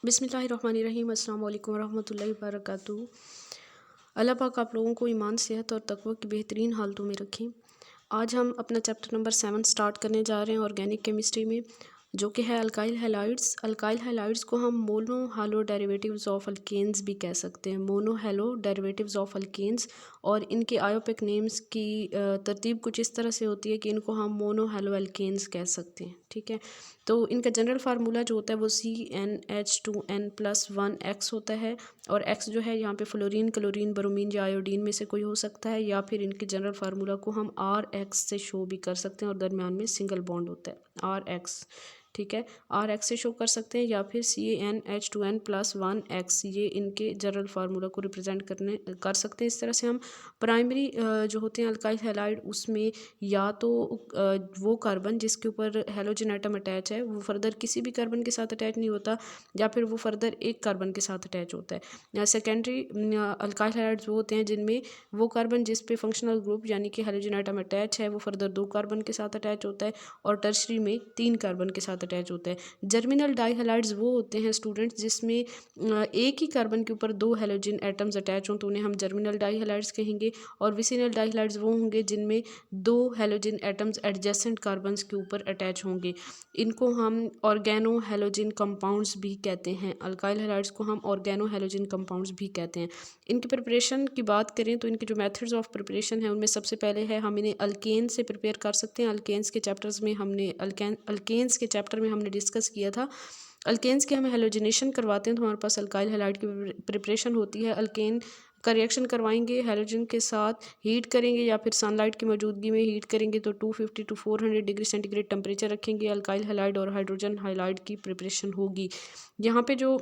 बिस्मिल्लाहिर्रहमानिर्रहीम। अस्सलाम वालेकुम रहमतुल्लाहि व बरकातुहू। अल्लाह पाक आप लोगों को ईमान, सेहत और तकवा की बेहतरीन हालतों में रखें। आज हम अपना चैप्टर नंबर 7 स्टार्ट करने जा रहे हैं ऑर्गेनिक केमिस्ट्री में, जो कि है अल्काइल हैलाइड्स। अल्काइल हैलाइड्स को हम mono halo derivatives of alkanes भी कह सकते हैं, mono halo derivatives of alkanes. और इनके आयोपिक नेम्स की तरतीब कुछ इस तरह से होती है कि इनको हम मोनो हैलो एल्केन्स कह सकते हैं। ठीक है, तो इनका जनरल फार्मूला जो होता है वो CnH2n+1x होता है। और x जो है यहाँ पे फ्लोरीन, क्लोरीन, ब्रोमीन या आयोडीन में से कोई हो सकता है, या फिर इनके जनरल फार्मूला को हम RX से शो भी कर सकते हैं और दरमियान में सिंगल बॉन्ड होता है RX। ठीक है, RX से शो कर सकते हैं, या फिर CnH2n+1x, ये इनके जनरल फार्मूला को रिप्रेजेंट कर सकते हैं। इस तरह से हम प्राइमरी जो होते हैं अल्काइल हैलाइड, उसमें या तो वो कार्बन जिसके ऊपर हैलोजन एटम अटैच है वो फर्दर किसी भी कार्बन के साथ अटैच नहीं होता, या फिर वो फर्दर एक कार्बन के साथ अटैच होता है। सेकेंडरी अल्काइल हैलाइड्स वो होते हैं जिनमें वो कार्बन जिस पे फंक्शनल ग्रुप यानी कि हैलोजन एटम अटैच है वो फर्दर दो कार्बन के साथ अटैच होता है, और टर्शरी में तीन कार्बन के साथ अटैच होता है। जर्मिनल डाईहैलाइड्स वो होते हैं स्टूडेंट्स जिसमें एक ही कार्बन के ऊपर दो हैलोजन एटम्स अटैच हों, तो उन्हें हम जर्मिनल डाईहैलाइड्स कहेंगे। और विसिनल डाईहैलाइड्स वो होंगे जिनमें दो हैलोजन एटम्स एडजेसेंट कार्बन्स के ऊपर अटैच होंगे। इनको हम ऑर्गेनो हैलोजन कंपाउंड्स भी कहते हैं। अल्काइल हैलाइड्स को हम ऑर्गेनो हैलोजन कंपाउंड्स भी कहते हैं। इनकी प्रिपरेशन की बात करें तो इनके जो मेथड्स ऑफ प्रिपरेशन है उनमें सबसे पहले है हम इन्हें अल्केन से प्रिपेयर कर सकते हैं। अल्केन्स के चैप्टर्स में हमने अल्केन्स के चैप्टर में हमने डिस्कस किया था। अल्केन्स के हम हेलोजिनेशन करवाते हैं तो हमारे पास अल्काइल हैलाइड की प्रिपरेशन होती है। अल्केन का रिएक्शन करवाएंगे हैलोजन के साथ, हीट करेंगे या फिर सनलाइट की मौजूदगी में हीट करेंगे, तो 250 to 400 डिग्री सेंटीग्रेड टेम्परेचर रखेंगे। अल्काइल हैलाइड और हाइड्रोजन हैलाइड की प्रिपरेशन होगी। यहाँ पे जो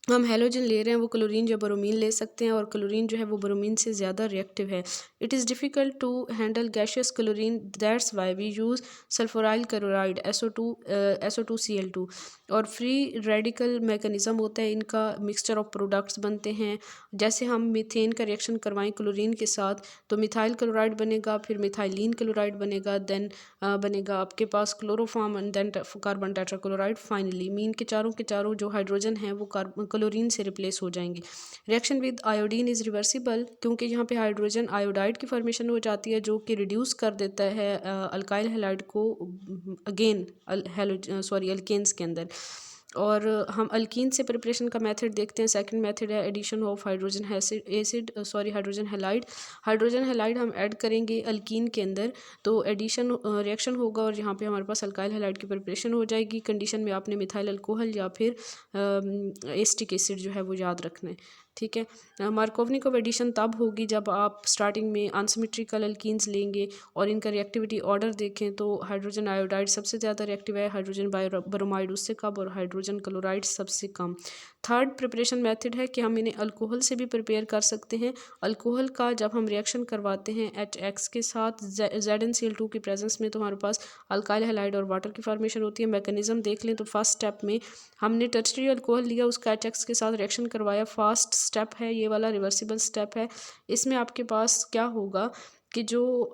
हम हैलोजन ले रहे हैं वो क्लोरीन या ब्रोमीन ले सकते हैं, और क्लोरीन जो है वो ब्रोमीन से ज़्यादा रिएक्टिव है। It is difficult to handle gaseous chlorine, that's why we use sulphuryl chloride SO2Cl2। और फ्री रेडिकल मैकेनिज़्म होता है इनका, मिक्सचर ऑफ प्रोडक्ट्स बनते हैं। जैसे हम मीथेन का रिएक्शन करवाएं क्लोरीन के साथ तो मिथाइल क्लोराइड बनेगा, फिर मिथाइलिन क्लोराइड बनेगा, देन बनेगा आपके पास chloroform and then carbon tetrachloride. Finally मीन के चारों जो हाइड्रोजन हैं वो क्लोरीन से रिप्लेस हो जाएंगे। Reaction with iodine is reversible, क्योंकि यहाँ पे हाइड्रोजन आयोडाइड की फॉर्मेशन हो जाती है जो कि रिड्यूस कर देता है अल्काइल हैलाइड को अगेन अल्केन्स के अंदर। और हम अल्कीन से प्रिपरेशन का मेथड देखते हैं। सेकंड मेथड है addition of hydrogen hydrogen halide. Hydrogen halide हम ऐड करेंगे अल्कीन के अंदर, तो एडिशन रिएक्शन होगा और यहाँ पे हमारे पास अल्काइल हैलाइड की प्रिपरेशन हो जाएगी। कंडीशन में आपने मिथाइल अल्कोहल या फिर एस्टिक एसिड जो है वो याद रखना है। ठीक है, मार्कोवनिकोव एडिशन तब होगी जब आप स्टार्टिंग में अनसिमेट्रिकल अल्कीन्स लेंगे और इनका रिएक्टिविटी ऑर्डर देखें तो हाइड्रोजन आयोडाइड सबसे ज़्यादा रिएक्टिव है, हाइड्रोजन ब्रोमाइड उससे कम, और हाइड्रोजन क्लोराइड सबसे कम। थर्ड प्रिपरेशन मेथड है कि हम इन्हें अल्कोहल से भी प्रिपेयर कर सकते हैं। अल्कोहल का जब हम रिएक्शन करवाते हैं HX के साथ ZnCl2 की प्रेजेंस में, तो हमारे पास अल्काइल हैलाइड और वाटर की फॉर्मेशन होती है। मैकेनिज्म देख लें तो फर्स्ट स्टेप में हमने टर्शरी अल्कोहल लिया, उसका HX के साथ रिएक्शन करवाया। फास्ट स्टेप है ये वाला, रिवर्सिबल स्टेप है। इसमें आपके पास क्या होगा कि जो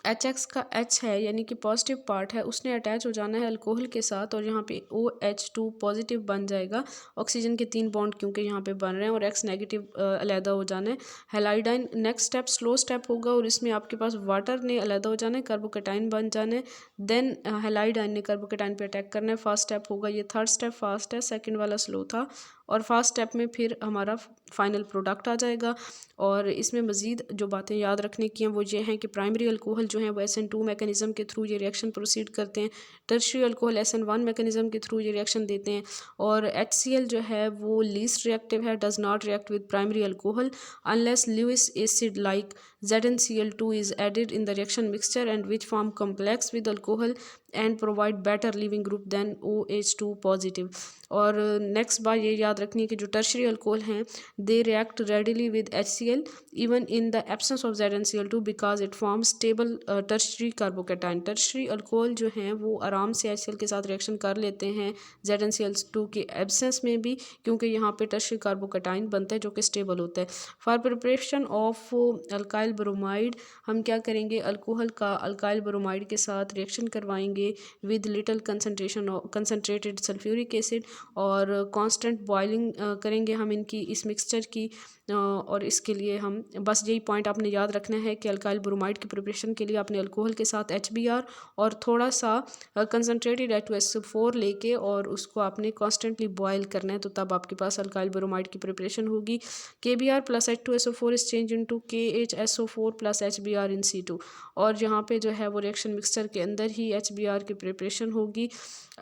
HX का H है यानी कि पॉजिटिव पार्ट है उसने अटैच हो जाना है अल्कोहल के साथ, और यहाँ पे OH2 पॉजिटिव बन जाएगा। ऑक्सीजन के 3 बॉन्ड क्योंकि यहाँ पे बन रहे हैं, और X नेगेटिव अलहदा हो जाना है। हेलाइडाइन नेक्स्ट स्टेप स्लो स्टेप होगा, और इसमें आपके पास वाटर ने अलहदा हो जाना है, कार्बोकेटाइन बन जाना है। देन हेलाइडाइन ने कार्बोकेटाइन पे अटैक करना है, फर्स्ट स्टेप होगा ये। थर्ड स्टेप फास्ट है, सेकेंड वाला स्लो था, और फास्ट स्टेप में फिर हमारा फाइनल प्रोडक्ट आ जाएगा। और इसमें मज़ीद जो बातें याद रखने की हैं वो ये हैं कि प्राइमरी अल्कोहल जो हैं वो SN2 मैकेनिज़्म के थ्रू ये रिएक्शन प्रोसीड करते हैं। टर्शरी अल्कोहल SN1 मैकेनिज़्म के थ्रू ये रिएक्शन देते हैं। और HCl जो है वो लीस्ट रिएक्टिव है, does not react with primary alcohol unless Lewis acid like ZnCl2 is added in the reaction mixture and which form complex with alcohol and provide better leaving group than OH2 positive। और next बात ये याद रखनी है कि जो tertiary alcohol हैं they react readily with HCl even in the absence of ZnCl2 because it form stable tertiary carbocation. Tertiary alcohol जो हैं वो आराम से HCl के साथ रिएक्शन कर लेते हैं ZnCl2 के एब्सेंस में भी, क्योंकि यहाँ पे टर्शरी कार्बोकेटाइन बनता है जो कि स्टेबल होता है। For preparation of alkyl bromide हम क्या करेंगे, अल्कोहल का अल्काइल ब्रोमाइड के साथ रिएक्शन करवाएंगे करेंगे with little concentrated sulphuric acid, और कांस्टेंट बॉइलिंग करेंगे हम इनकी इस मिक्सचर की। और इसके लिए हम बस यही पॉइंट आपने याद रखना है कि अल्काइल ब्रोमाइड की प्रिपरेशन के लिए आपने अल्कोहल के साथ HBr और थोड़ा सा कंसनट्रेटेड H2SO4 लेके और उसको आपने कॉन्स्टेंटली बॉयल करना है, तो तब आपके पास अल्काइल ब्रोमाइड की प्रिपरेशन होगी। KBr plus H2SO4 is change into KHSO4 plus HBr in C2, और यहाँ पे जो है वो रिएक्शन मिक्सचर के अंदर ही HBr की प्रिपरेशन होगी।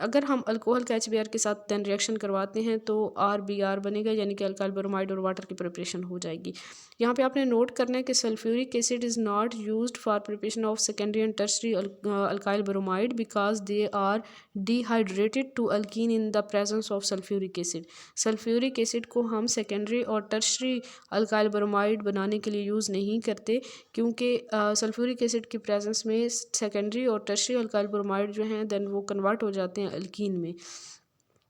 अगर हम अल्कोहल का HBr के साथ देन रिएक्शन करवाते हैं तो RBr बनेगा, यानी कि अल्काइल ब्रोमाइड और वाटर की प्रिपरेशन हो जाएगी। यहाँ पे आपने नोट करना है कि sulphuric acid is not used for preparation of secondary and tertiary alkyl bromide because they are dehydrated to alkene in the presence of sulphuric acid. Sulphuric acid को हम सेकेंडरी और टर्शरी अल्काइल ब्रोमाइड बनाने के लिए use नहीं करते, क्योंकि sulphuric acid की प्रेजेंस में सेकेंडरी और टर्शरी अल्काइल ब्रोमाइड जो हैं देन वो कन्वर्ट हो जाते हैं अल्कीन में।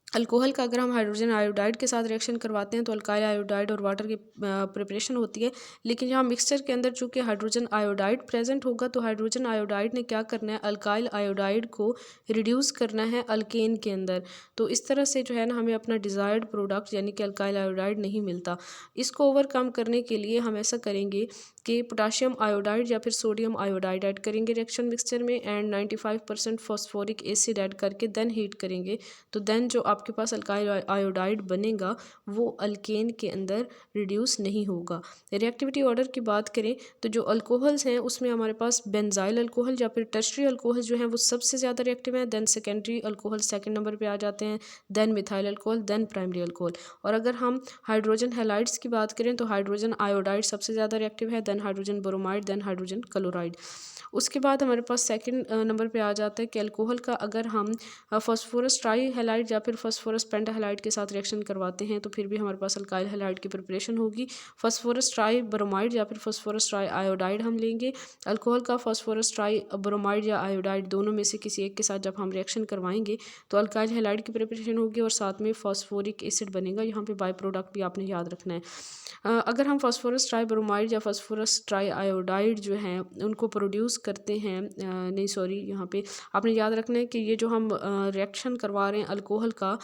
अल्कोहल का अगर हम हाइड्रोजन आयोडाइड के साथ रिएक्शन करवाते हैं तो अल्काइल आयोडाइड और वाटर की प्रिपरेशन होती है, लेकिन यहाँ मिक्सचर के अंदर चूंकि हाइड्रोजन आयोडाइड प्रेजेंट होगा तो हाइड्रोजन आयोडाइड ने क्या करना है, अल्काइल आयोडाइड को रिड्यूस करना है अल्केन के अंदर। तो इस तरह से जो है ना हमें अपना डिज़ायर्ड प्रोडक्ट यानी कि अल्काइल आयोडाइड नहीं मिलता। इसको ओवरकम करने के लिए हम ऐसा करेंगे कि पोटाशियम आयोडाइड या फिर सोडियम आयोडाइड ऐड करेंगे रिएक्शन मिक्सचर में एंड 95% फॉस्फोरिक एसिड ऐड करके देन हीट करेंगे, तो देन जो आपके पास अल्काइल आयोडाइड बनेगा वो अल्केन के अंदर रिड्यूस नहीं होगा। रिएक्टिविटी ऑर्डर की बात करें तो जो अल्कोहल्स हैं उसमें हमारे पास बेंजाइल अल्कोहल या फिर टर्शरी अल्कोहल जो हैं वो सबसे ज़्यादा रिएक्टिव हैं, then secondary alcohol second number पे आ जाते हैं, then methyl alcohol, then primary alcohol. और अगर हम हाइड्रोजन हैलाइड्स की बात करें तो हाइड्रोजन आयोडाइड सबसे ज़्यादा रिएक्टिव है, then hydrogen bromide, then hydrogen chloride. उसके बाद हमारे पास सेकंड नंबर पे आ जाता है कि अल्कोहल का अगर हम फॉस्फोरस ट्राई हैलाइड या फिर फॉस्फोरस पेंटाहैलाइड के साथ रिएक्शन करवाते हैं तो फिर भी हमारे पास अल्काइल हैलाइड की प्रिपरेशन होगी। फॉस्फोरस ट्राई ब्रोमाइड या फिर फॉस्फोरस ट्राई आयोडाइड हम लेंगे। अल्कोहल का फॉस्फोरस ट्राई ब्रोमाइड या आयोडाइड दोनों में से किसी एक के साथ जब हम रिएक्शन करवाएंगे तो अल्काइल हैलाइड की प्रिपरेशन होगी और साथ में फॉस्फोरिक एसिड बनेगा। यहाँ पे बाई प्रोडक्ट भी आपने याद रखना है। अगर हम फॉस्फोरस ट्राई ब्रोमाइड या फॉस्फोरस ट्राई आयोडाइड जो हैं उनको प्रोड्यूस करते हैं, नहीं सॉरी, यहाँ पे आपने याद रखना है कि ये जो हम रिएक्शन करवा रहे हैं अल्कोहल का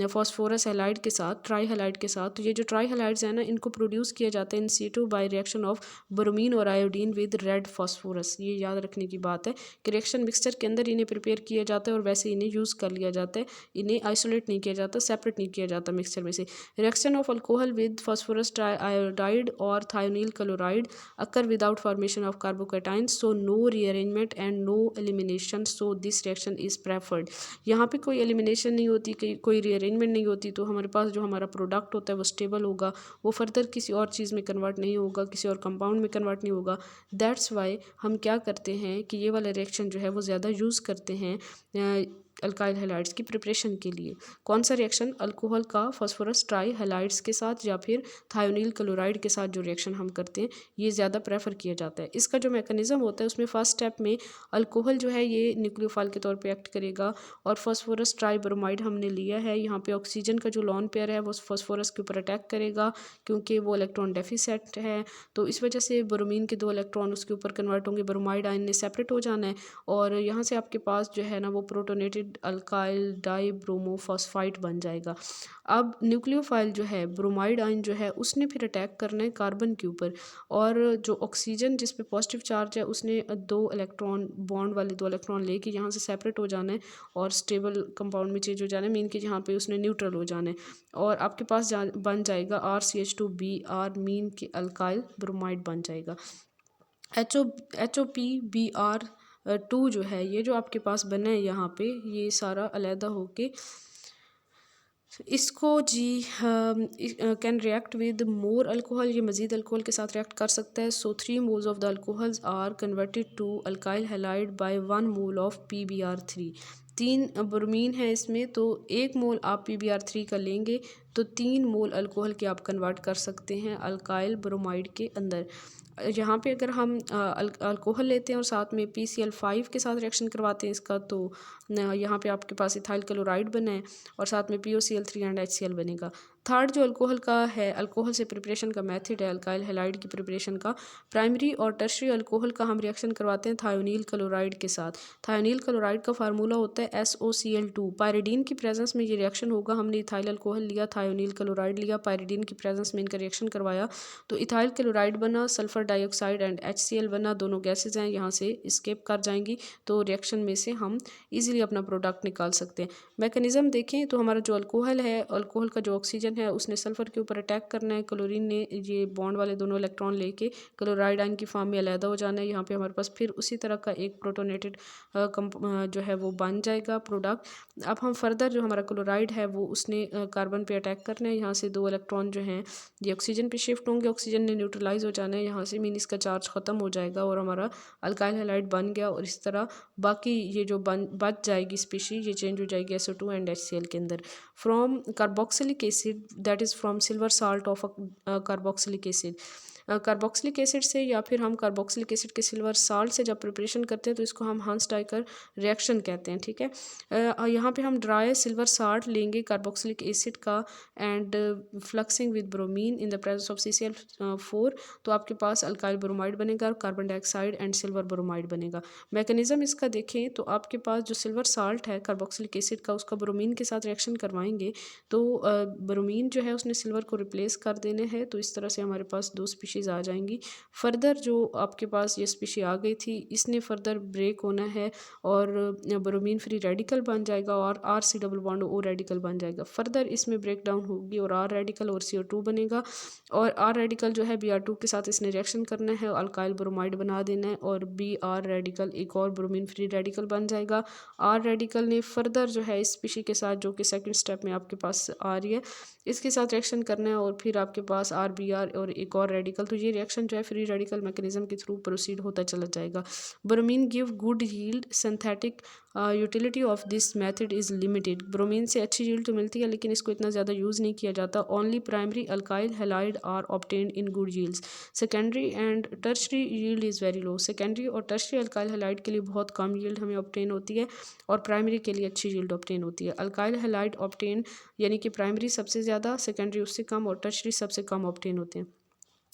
फॉस्फोरस हैलाइड के साथ, ट्राई हैलाइड के साथ, तो ये जो ट्राई हैलाइड्स हैं ना इनको प्रोड्यूस किया जाता है इन C2 by reaction of bromine और आयोडीन विद रेड फॉस्फोरस। ये याद रखने की बात है कि रिएक्शन मिक्सचर के अंदर इन्हें प्रिपेयर किया जाता है और वैसे इन्हें यूज़ कर लिया जाता है, इन्हें आइसोलेट नहीं किया जाता, सेपरेट नहीं किया जाता मिक्सचर में से। Reaction of alcohol with phosphorus triiodide और thionyl chloride occur without formation of carbocation, so no rearrangement and no elimination, so this reaction is preferred. यहाँ पे कोई एलिमिनेशन नहीं होती, कोई रीअरेंजमेंट नहीं होती, तो हमारे पास जो हमारा प्रोडक्ट होता है वो स्टेबल होगा, वो फर्दर किसी और चीज़ में कन्वर्ट नहीं होगा, किसी और कंपाउंड में कन्वर्ट नहीं होगा। दैट्स वाई हम क्या करते हैं कि ये वाला रिएक्शन जो है वो ज़्यादा यूज़ करते हैं अल्काइल हैलाइड्स की प्रिपरेशन के लिए। कौन सा रिएक्शन? अल्कोहल का फॉस्फोरस ट्राई हैलाइड्स के साथ या फिर थायोनील क्लोराइड के साथ जो रिएक्शन हम करते हैं ये ज़्यादा प्रेफर किया जाता है। इसका जो मैकेनिज्म होता है उसमें फर्स्ट स्टेप में अल्कोहल जो है ये न्यूक्लियोफाइल के तौर पे एक्ट करेगा और फॉस्फोरस ट्राई ब्रोमाइड हमने लिया है, यहाँ पे ऑक्सीजन का जो लॉन पेयर है वो फॉस्फोरस के ऊपर अटैक करेगा क्योंकि वो इलेक्ट्रॉन डेफिसिट है, तो इस वजह से ब्रोमीन के 2 इलेक्ट्रॉन उसके ऊपर कन्वर्ट होंगे, ब्रोमाइड आयन ने सेपरेट हो जाना है और यहाँ से आपके पास जो है ना वो प्रोटोनेटेड अल्काइल डाई ब्रोमोफॉस्फाइड बन जाएगा। अब न्यूक्लियोफाइल जो है ब्रोमाइड आयन जो है उसने फिर अटैक करना है कार्बन के ऊपर और जो ऑक्सीजन जिस पे पॉजिटिव चार्ज है उसने 2 इलेक्ट्रॉन बॉन्ड वाले 2 इलेक्ट्रॉन लेके यहाँ से सेपरेट हो जाना है और स्टेबल कंपाउंड में चेंज हो जाना है, मीन कि यहाँ पे उसने न्यूट्रल हो जाना है और आपके पास बन जाएगा RCH2Br, मीन कि अल्काइल ब्रोमाइड बन जाएगा। HOPBr2 जो है ये जो आपके पास बना है यहाँ पे ये सारा अलहदा होके इसको जी can react with more alcohol, ये मज़ीद अल्कोहल के साथ रिएक्ट कर सकता है। So 3 moles of the alcohols are converted to alkyl halide by 1 mole of PBr3। 3 bromine है इसमें, तो 1 मोल आप PBr3 का लेंगे तो 3 मोल अल्कोहल के आप कन्वर्ट कर सकते हैं अल्काइल ब्रोमाइड के अंदर। यहाँ पे अगर हम अल्कोहल लेते हैं और साथ में PCl5 के साथ रिएक्शन करवाते हैं इसका, तो यहाँ पे आपके पास इथाइल क्लोराइड बना है और साथ में POCl3 एंड HCl बनेगा। थर्ड जो अल्कोहल का है, अल्कोहल से प्रिपरेशन का मेथड है अल्काइल हैलाइड की प्रिपरेशन का, प्राइमरी और टर्शरी अल्कोहल का हम रिएक्शन करवाते हैं थायोनील क्लोराइड के साथ। थायोनील क्लोराइड का फार्मूला होता है SOCl2। पायरिडीन की प्रेजेंस में ये रिएक्शन होगा। हमने इथाइल अल्कोहल लिया, थायोनील क्लोराइड लिया, पायरिडीन की प्रेजेंस में इनका रिएक्शन करवाया तो इथाइल क्लोराइड बना, सल्फर डाइऑक्साइड एंड HCl बना। दोनों गैसेज हैं, यहाँ से स्केप कर जाएंगी, तो रिएक्शन में से हम इजीली अपना प्रोडक्ट निकाल सकते हैं। मैकेनिज्म देखें तो हमारा जो अल्कोहल है, अल्कोहल का जो ऑक्सीजन है उसने सल्फर के ऊपर अटैक करना है, क्लोरीन ने ये बॉन्ड वाले दोनों इलेक्ट्रॉन लेके क्लोराइड आयन की फॉर्म में अलहदा हो जाना है। यहाँ पे हमारे पास फिर उसी तरह का एक प्रोटोनेटेड जो है वो बन जाएगा प्रोडक्ट। अब हम फर्दर जो हमारा क्लोराइड है वो उसने कार्बन पे अटैक करना है, यहाँ से दो इलेक्ट्रॉन जो हैं ये ऑक्सीजन पे शिफ्ट होंगे, ऑक्सीजन ने न्यूट्रलाइज हो जाना है, यहाँ से मीन इसका चार्ज ख़त्म हो जाएगा और हमारा अल्काइल हैलाइड बन गया। और इस तरह बाकी ये जो बच जाएगी स्पीशी ये चेंज हो जाएगी SO2 एंड HCl के अंदर। From carboxylic acid that is from silver salt of carboxylic acid. Carboxylic acid से या फिर हम कार्बोक्सिलिक एसिड के सिल्वर साल्ट से जब प्रिपरेशन करते हैं तो इसको हम हंस डाइकर रिएक्शन कहते हैं, ठीक है। यहाँ पे हम ड्राई सिल्वर साल्ट लेंगे कार्बोक्सिलिक एसिड का and fluxing with bromine in the presence of CCl4, तो आपके पास अल्काइल ब्रोमाइड बनेगा और carbon dioxide and silver bromide बनेगा। मैकेनिज्म इसका देखें तो आपके पास जो सिल्वर साल्ट है कार्बोक्सिलिक एसिड का उसका ब्रोमीन के साथ रिएक्शन करवाएंगे तो ब्रोमीन जो है उसने सिल्वर को रिप्लेस कर देने हैं, तो इस तरह से हमारे पास दो स्पीशीज़ आ जाएंगी। फर्दर जो आपके पास ये स्पीशी आ गई थी इसने फर्दर ब्रेक होना है और ब्रोमीन फ्री रेडिकल बन जाएगा और RC double bond O radical बन जाएगा। फर्दर इसमें ब्रेक डाउन होगी और R रेडिकल और CO2 बनेगा और R रेडिकल जो है Br2 के साथ इसने रिएक्शन करना है, अल्काइल ब्रोमाइड बना देना है और Br रेडिकल एक और ब्रोमीन फ्री रेडिकल बन जाएगा। R रेडिकल ने फर्दर जो है इस स्पीशी के साथ जो कि सेकंड स्टेप में आपके पास आ रही है इसके साथ रिएक्शन करना है और फिर आपके पास RBr और एक और रेडिकल, तो ये रिएक्शन जो है फ्री रेडिकल मैकेनिज्म के थ्रू प्रोसीड होता चला जाएगा। Bromine give good yield, synthetic utility of this method is limited. Bromine से अच्छी यील्ड तो मिलती है लेकिन इसको इतना ज़्यादा यूज़ नहीं किया जाता। Only primary alkyl halide are obtained in good yields, secondary and tertiary yield is very low. Secondary और टर्शरी अल्काइल हैलाइड के लिए बहुत कम यील्ड हमें ऑब्टेन होती है और प्राइमरी के लिए अच्छी यील्ड ऑब्टेन होती है। अल्काइल हैलाइड ऑब्टेन यानी कि प्राइमरी सबसे ज़्यादा, सेकेंडरी उससे कम और टर्शरी सबसे कम ऑब्टेन होते हैं।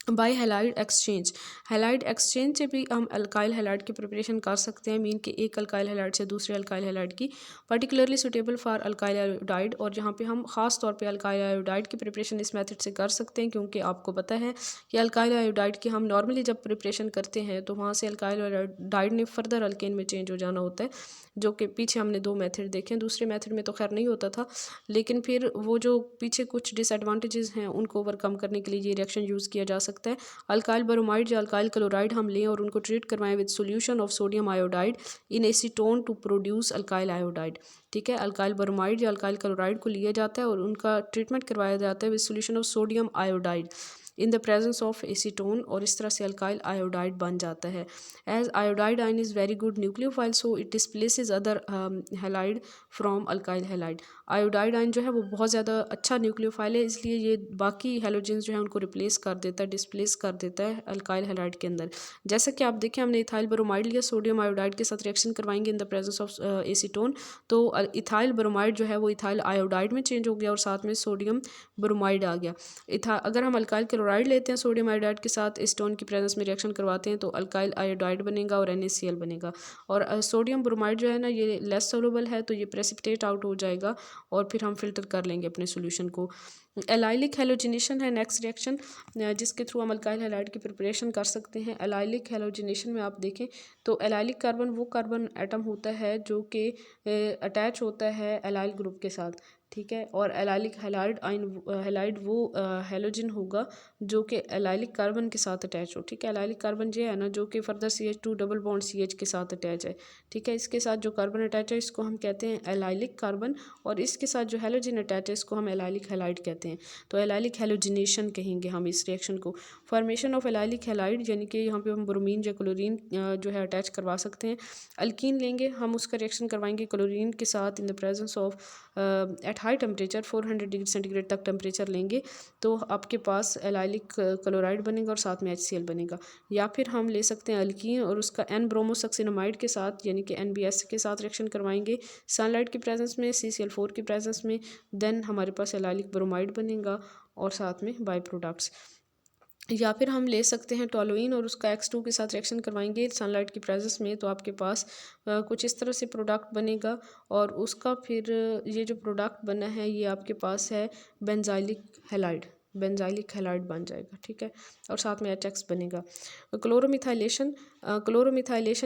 By halide exchange, halide exchange से भी हम अल्काइल हैलाइड की प्रिपरेशन कर सकते हैं, मीन कि एक अल्काइल हैलाइड से दूसरे अल्काइल हैलाइड की, particularly suitable for alkyl iodide. और यहाँ पे हम खास तौर पे अल्काइल आयोडाइड की प्रिपरेशन इस मेथड से कर सकते हैं क्योंकि आपको पता है कि अल्काइल आयोडाइड की हम नॉर्मली जब प्रिपरेशन करते हैं तो वहाँ से अल्काइल आयोडाइड ने फर्दर अल्केन में चेंज हो जाना होता है, जो कि पीछे हमने दो मेथड देखे हैं। दूसरे मेथड में तो खैर नहीं होता था, लेकिन फिर वो जो पीछे कुछ डिसएडवांटेजेस हैं उनको ओवरकम करने के लिए ये रिएक्शन यूज़ किया जा सकता है। अल्काइल ब्रोमाइड या अल्काइल क्लोराइड हम लें और उनको ट्रीट करवाएं with solution of sodium iodide in acetone to produce alkyl iodide, ठीक है। अल्काइल ब्रोमाइड या अल्काइल क्लोराइड को लिया जाता है और उनका ट्रीटमेंट करवाया जाता है with solution of sodium iodide in the presence of acetone और इस तरह से अल्काइल आयोडाइड बन जाता है। As iodide ion is very good nucleophile so it displaces other halide from alkyl halide. Iodide ion जो है वो बहुत ज़्यादा अच्छा न्यूक्लियोफाइल है, इसलिए ये बाकी हैलोजेंस जो है उनको रिप्लेस कर देता है, डिस्प्लेस कर देता है अल्काइल हैलाइड के अंदर। जैसा कि आप देखें हमने इथाइल ब्रोमाइड लिया, सोडियम आयोडाइड के साथ रिएक्शन करवाएंगे इन द प्रेजेंस ऑफ एसीटोन, तो इथाइल ब्रोमाइड जो है वो इथाइल आयोडाइड में चेंज हो गया और साथ में सोडियम ब्रोमाइड आ गया। अगर हम अल्काइल क्लोराइड लेते हैं सोडियम आयोडाइड के साथ एसीटोन की प्रेजेंस में रिएक्शन करवाते हैं तो अल्काइल आयोडाइड बनेगा और NaCl बनेगा। और सोडियम ब्रोमाइड जो है ना ये लेस सोलुबल है तो ये प्रेसिपिटेट आउट हो जाएगा और फिर हम फिल्टर कर लेंगे अपने सोल्यूशन को। एलाइलिक हेलोजिनेशन है नेक्स्ट रिएक्शन जिसके थ्रू हम अल्काइल हैलाइड की प्रिपरेशन कर सकते हैं। एलाइलिक हेलोजिनेशन में आप देखें तो एलाइलिक कार्बन वो कार्बन एटम होता है जो कि अटैच होता है एलाइल ग्रुप के साथ, ठीक है। और एलाइलिक हैलाइड हैलाइड वो हेलोजन होगा जो कि एलाइलिक कार्बन के साथ अटैच हो, ठीक है। एलाइलिक कार्बन ये है ना जो कि further CH2 double bond CH के साथ अटैच है, ठीक है। इसके साथ जो कार्बन अटैच है इसको हम कहते हैं एलाइलिक कार्बन और इसके साथ जो हेलोजन अटैच है इसको हम एलाइलिक हैलाइड कहते हैं। तो एलाइलिक हेलोजिनेशन कहेंगे हम इस रिएक्शन को। फॉर्मेशन ऑफ एलाइलिक हैलाइड यानी कि यहाँ पे हम ब्रोमीन या क्लोरीन जो है अटैच करवा सकते हैं। अल्कीन लेंगे हम उसका रिएक्शन करवाएंगे क्लोरीन के साथ इन the presence of at high temperature 400 degree centigrade तक टेम्परेचर लेंगे तो आपके पास एलाइलिक क्लोराइड बनेगा और साथ में HCl बनेगा। या फिर हम ले सकते हैं अल्कीन और उसका N ब्रोमोसक्सिनामाइड के साथ यानी कि NBS के साथ रिएक्शन करवाएंगे सनलाइट की प्रेजेंस में, CCl4 की प्रेजेंस में। देन हमारे पास एलाइलिक ब्रोमाइड बनेगा और साथ में बाई प्रोडक्ट्स। या फिर हम ले सकते हैं टोलुइन और उसका X2 के साथ रिएक्शन करवाएंगे सनलाइट की प्रेजेंस में, तो आपके पास कुछ इस तरह से प्रोडक्ट बनेगा। और उसका फिर ये जो प्रोडक्ट बना है ये आपके पास है बेंजाइलिक हैलाइड बन जाएगा, ठीक है। और साथ में HX बनेगा। क्लोरोमिथाइलेशन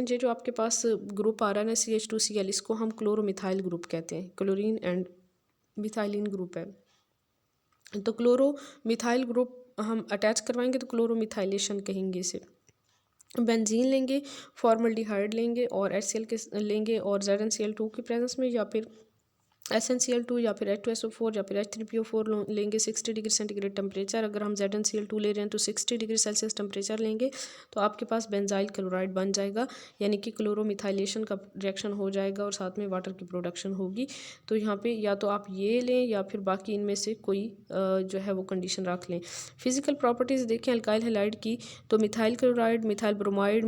ये जो आपके पास ग्रुप आ रहा है ना CH2Cl, इसको हम क्लोरोमिथाइल ग्रुप कहते हैं, क्लोरीन एंड मिथाइलिन ग्रुप है। तो क्लोरोमिथाइल ग्रुप हम अटैच करवाएंगे तो क्लोरोमिथाइलेशन कहेंगे इसे। बेंजीन लेंगे, फॉर्मल्डिहाइड लेंगे और HCl के लेंगे और ZnCl2 की प्रेजेंस में, या फिर SnCl2 या फिर H2SO4 या फिर H3PO4 लेंगे 60 डिग्री सेंटीग्रेड टेम्परेचर। अगर हम ZnCl2 ले रहे हैं तो 60 डिग्री सेल्सियस टेम्परेचर लेंगे तो आपके पास बेंजाइल क्लोराइड बन जाएगा, यानी कि क्लोरोमिथाइलेशन का रिएक्शन हो जाएगा और साथ में वाटर की प्रोडक्शन होगी। तो यहाँ पे या तो आप ये लें या फिर बाकी इनमें से कोई जो है वो कंडीशन रख लें। फिजिकल प्रॉपर्टीज़ देखें अल्काइल हैलाइड की, तो methyl chloride, methyl bromide,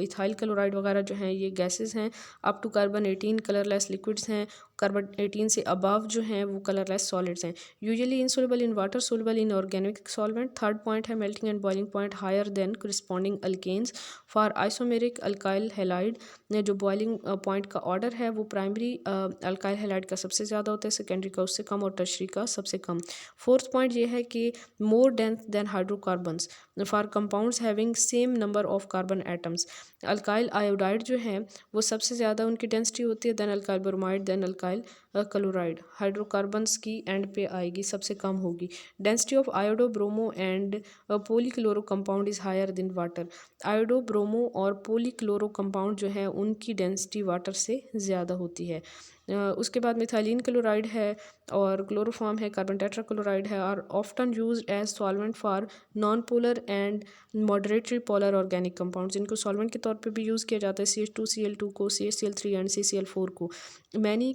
ethyl chloride वगैरह जो हैं ये गैसेस हैं। Up to carbon 18 colourless liquids हैं। कार्बन 18 से अबव जो हैं वो कलरलेस सॉलिड्स हैं। Usually insoluble in water, soluble in organic solvent. Third point है melting and boiling point higher than corresponding alkanes. For isomeric alkyl halide जो boiling point का order है वो प्राइमरी अल्काइल हैलाइड का सबसे ज़्यादा होता है, सेकेंडरी का उससे कम और टर्शरी का सबसे कम। फोर्थ पॉइंट ये है कि more dense than hydrocarbons for compounds having same number of carbon atoms. Alkyl iodide जो है वो सबसे ज़्यादा उनकी डेंसिटी होती है, then alkyl bromide, then alkyl chloride. Hydrocarbons की एंड पे आएगी, सबसे कम होगी। Density of iodo, bromo and polychloro compound is higher than water. Iodo, bromo और पोलीक्लोरो कंपाउंड जो है उनकी डेंसिटी वाटर से ज़्यादा होती है। उसके बाद मिथाइलिन क्लोराइड है और क्लोरोफॉर्म है, कार्बन टेट्राक्लोराइड है, और often used as solvent for non polar and moderately polar organic compounds. इनको सॉल्वेंट के तौर पे भी यूज़ किया जाता है, CH2Cl2 को, CHCl3 एंड CCl4 को। Many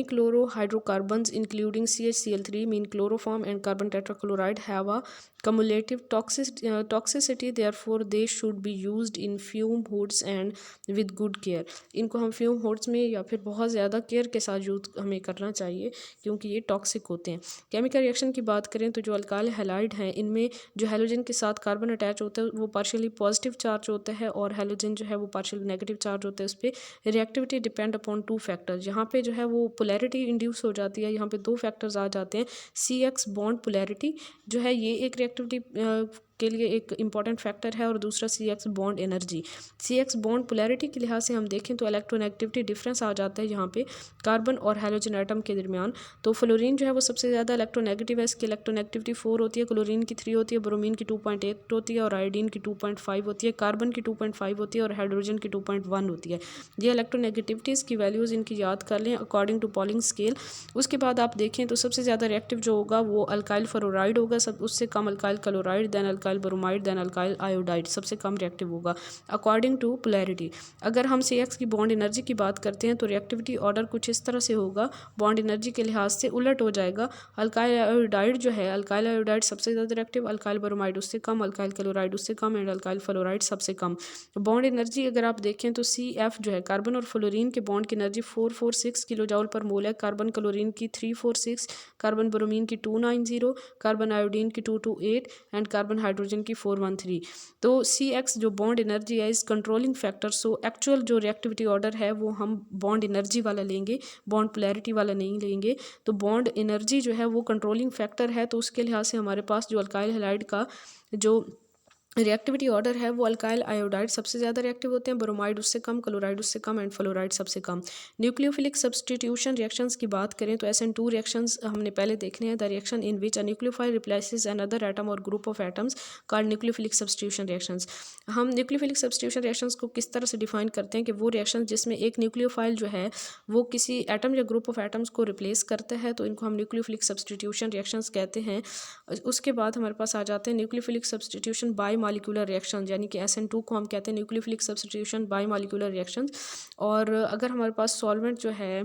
chloro hydrocarbons including CHCl3 mean chloroform and carbon tetrachloride have a cumulative toxicity, therefore they should be used in fume hoods and with good care। इनको हम fume hoods में या फिर बहुत ज़्यादा care के साथ यूज़ हमें करना चाहिए क्योंकि ये टॉक्सिक होते हैं। केमिकल रिएक्शन की बात करें तो जो अल्काइल हैलाइड हैं इनमें जो हैलोजन के साथ कार्बन अटैच होता है वो पार्शियली पॉजिटिव चार्ज होता है और हैलोजन जो है वो पार्शियली नेगेटिव चार्ज होता है। उस पर रिएक्टिविटी डिपेंड अपॉन 2 फैक्टर्स। यहाँ पे जो है वो पोलैरिटी इंड्यूस हो जाती है। यहाँ पे 2 फैक्टर्स आ जाते हैं। CX बॉन्ड पोलैरिटी जो है ये एक रिएक्टिविटी के लिए एक इंपॉर्टेंट फैक्टर है और दूसरा CX bond energy. CX bond polarity के लिहाज से हम देखें तो इलेक्ट्रोनेगेटिविटी डिफरेंस आ जाता है यहाँ पे कार्बन और हैलोजन एटम के दरमियान। तो फ्लोरीन जो है वो सबसे ज़्यादा इलेक्ट्रोनेगेटिव है, इसकी इलेक्ट्रोनेगेटिविटी 4 होती है, क्लोरीन की 3 होती है, ब्रोमीन की 2.8 होती है और आयोडीन की 2.5 होती है, कार्बन की 2.5 होती है और हाइड्रोजन की 2.1 होती है। ये इलेक्ट्रोनेगेटिविटीज़ की वैल्यूज़ इनकी याद कर लें अकॉर्डिंग टू पॉलिंग स्केल। उसके बाद आप देखें तो सबसे ज़्यादा रिएक्टिव जो होगा वो अल्काइल फ्लोराइड होगा, सब उससे कम alkyl chloride, then alkyl bromide, then alkyl iodide, सबसे कम रिएक्टिव होगा अकॉर्डिंग टू पोलैरिटी। अगर हम CX की बॉन्ड एनर्जी की बात करते हैं तो रिएक्टिविटी ऑर्डर कुछ इस तरह से होगा, बॉन्ड एनर्जी के लिहाज से उलट हो जाएगा। अल्काइल आयोडाइड जो है, अल्काइल आयोडाइड सबसे ज़्यादा रिएक्टिव, अल्काइल ब्रोमाइड उससे कम, अल्काइल क्लोराइड उससे कम एंड अल्काइल फ्लोराइड सबसे कम। बॉन्ड एनर्जी अगर आप देखें तो CF जो है कार्बन और फ्लोरीन के बॉन्ड की एनर्जी 446 किलो जूल पर मोल है, कार्बन क्लोरीन की 346, कार्बन ब्रोमीन की 290, कार्बन आयोडीन की 228 एंड कार्बन हाइड्रोजन की 413। तो CX जो बॉन्ड एनर्जी है इस कंट्रोलिंग फैक्टर। सो एक्चुअल जो रिएक्टिविटी ऑर्डर है वो हम बॉन्ड एनर्जी वाला लेंगे, बॉन्ड पोलैरिटी वाला नहीं लेंगे। तो बॉन्ड एनर्जी जो है वो कंट्रोलिंग फैक्टर है, तो उसके लिहाज से हमारे पास जो अल्काइल हैलाइड का जो रिएक्टिविटी ऑर्डर है वो अल्काइल आयोडाइड सबसे ज़्यादा रिएक्टिव होते हैं, ब्रोमाइड उससे कम, क्लोराइड उससे कम एंड फ्लोराइड सबसे कम। न्यूक्लियोफिलिक सब्सटीट्यूशन रिएक्शंस की बात करें तो SN2 रिएक्शंस हमने पहले देखने हैं। The reaction in which a nucleophile replaces another atom और group of atoms called nucleophilic substitution reactions. हम न्यूक्लियोफिलिक सब्सटीट्यूशन रिएक्शंस को किस तरह से डिफाइन करते हैं कि वो रिएक्शन जिसमें एक न्यूक्लियोफाइल जो है वो किसी एटम या ग्रुप ऑफ एटम्स को रिप्लेस करता है, तो इनको हम न्यूक्लियोफिलिक सब्सटीट्यूशन रिएक्शंस कहते हैं। उसके बाद हमारे पास आ जाते हैं nucleophilic substitution bimolecular reaction, यानी कि SN2 को हम कहते हैं nucleophilic substitution bimolecular reactions. और अगर हमारे पास सॉल्वेंट जो है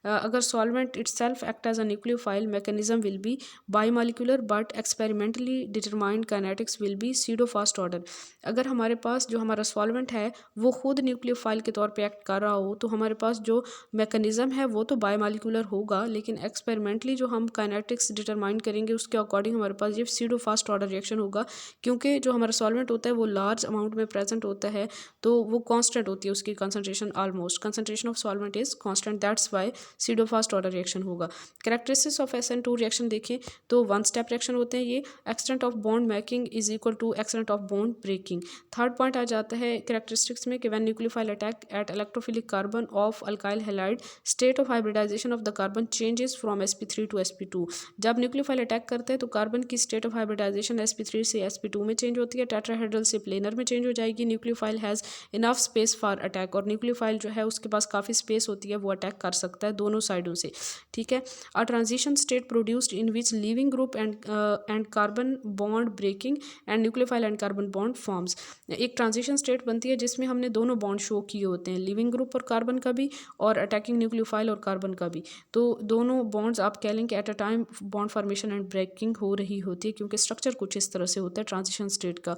अगर solvent itself act as a nucleophile mechanism will be bimolecular but experimentally determined kinetics will be pseudo first order. अगर हमारे पास जो हमारा सॉल्वेंट है वो खुद न्यूक्लियोफाइल के तौर पे एक्ट कर रहा हो तो हमारे पास जो मैकेनिज्म है वो तो बायोमॉलिक्यूलर होगा, लेकिन एक्सपेरिमेंटली जो हम काइनेटिक्स डिटरमाइन करेंगे उसके अकॉर्डिंग हमारे पास ये सीडो फास्ट ऑर्डर रिएक्शन होगा, क्योंकि जो हमारा सॉल्वेंट होता है वो लार्ज अमाउंट में प्रेजेंट होता है तो वो कांस्टेंट होती है उसकी concentration, almost concentration of solvent is constant, that's why pseudo first order reaction होगा। कैरेक्टरिस्टिक्स ऑफ SN2 रिएक्शन देखें तो वन स्टेप रिएक्शन होते हैं ये। Extent of bond making is equal to extent of bond breaking. Third point आ जाता है characteristics में कि when nucleophile attack at electrophilic carbon of alkyl halide state of hybridisation of the carbon changes from sp3 to sp2। जब nucleophile attack करते हैं तो carbon की स्टेट ऑफ हाइब्रिडाइजेशन sp3 से sp2 में चेंज होती है, टेट्राहेड्रल से प्लेनर में चेंज हो जाएगी। Nucleophile has enough space for attack, और न्यूक्लियोफाइल जो है उसके पास काफ़ी स्पेस होती है, वो अटैक कर सकता है दोनों साइडों से, ठीक है। A transition state produced in which leaving group and carbon bond breaking and nucleophile and carbon bond forms. एक ट्रांजिशन स्टेट बनती है जिसमें हमने दोनों बॉन्ड शो किए होते हैं, लिविंग ग्रुप और कार्बन का भी और अटैकिंग न्यूक्लियोफाइल और कार्बन का भी। तो दोनों बॉन्ड्स आप कह लें कि at a time bond formation and breaking हो रही होती है, क्योंकि स्ट्रक्चर कुछ इस तरह से होता है ट्रांजिशन स्टेट का।